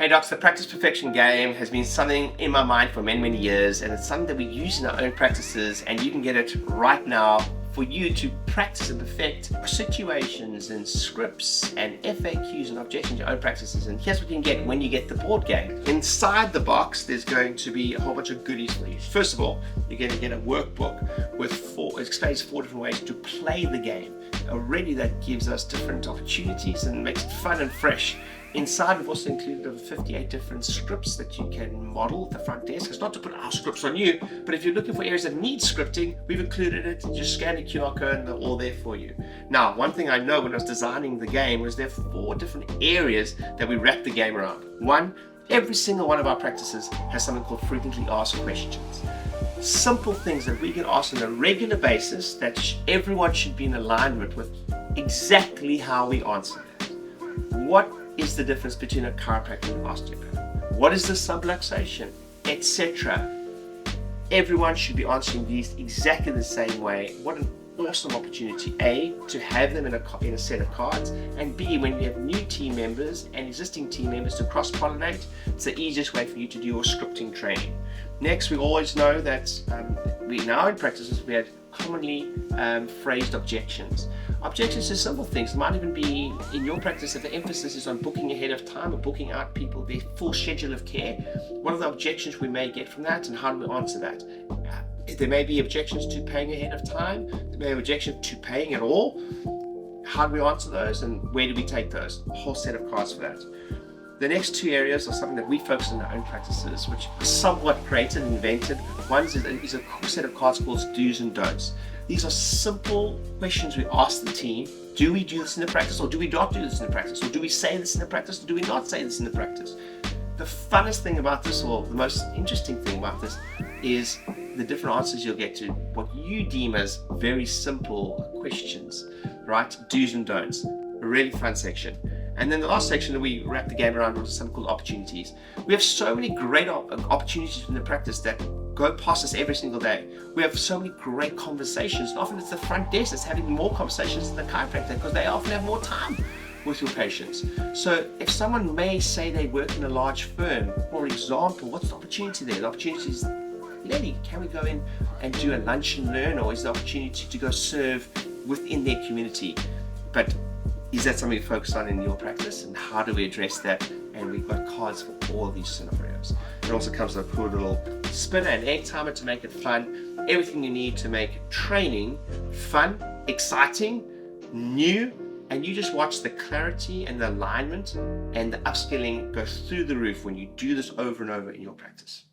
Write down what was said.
Hey docs, the practice perfection game has been something in my mind for many years, and it's something that we use in our own practices, and you can get it right now for you to practice and perfect situations and scripts and FAQs and objections in your own practices. And here's what you can get when you get the board game. Inside the box, there's going to be a whole bunch of goodies for you. First of all, you're going to get a workbook with it explains 4 different ways to play the game. Already that gives us different opportunities and makes it fun and fresh. Inside, we've also included over 58 different scripts that you can model at the front desk. It's not to put our scripts on you, but if you're looking for areas that need scripting, we've included it. Just scan the QR code and they're all there for you. Now, one thing I know when I was designing the game was there are 4 different areas that we wrap the game around. One, every single one of our practices has something called frequently asked questions. Simple things that we can ask on a regular basis that everyone should be in alignment with exactly how we answer that. What is the difference between a chiropractor and an osteopath? What is the subluxation, etc.? Everyone should be answering these exactly the same way. What an awesome opportunity, A, to have them in a set of cards, and B, when you have new team members and existing team members to cross-pollinate, it's the easiest way for you to do your scripting training. Next, we always know that in our own practices we had commonly phrased objections. Objections to simple things. It might even be in your practice that the emphasis is on booking ahead of time or booking out people their full schedule of care. What are the objections we may get from that, and how do we answer that? There may be objections to paying ahead of time. There may be objections to paying at all. How do we answer those, and where do we take those? A whole set of cards for that. The next 2 areas are something that we focus on in our own practices, which are somewhat created and invented. One is a cool set of cards called do's and don'ts. These are simple questions we ask the team. Do we do this in the practice, or do we not do this in the practice? Or do we say this in the practice, or do we not say this in the practice? The funnest thing about this, or the most interesting thing about this, is the different answers you'll get to what you deem as very simple questions, right? Do's and don'ts. A really fun section. And then the last section that we wrap the game around was something called opportunities. We have so many great opportunities in the practice that go past us every single day. We have so many great conversations, and often it's the front desk that's having more conversations than the chiropractor, because they often have more time with your patients. So if someone may say they work in a large firm, for example, what's the opportunity there? The opportunity is, Lady, can we go in and do a lunch and learn, or is the opportunity to go serve within their community? But is that something to focus on in your practice, and how do we address that? And we've got cards for all these scenarios. It also comes with a cool little spinner and egg timer to make it fun. Everything you need to make training fun, exciting, new, and you just watch the clarity and the alignment and the upskilling go through the roof when you do this over and over in your practice.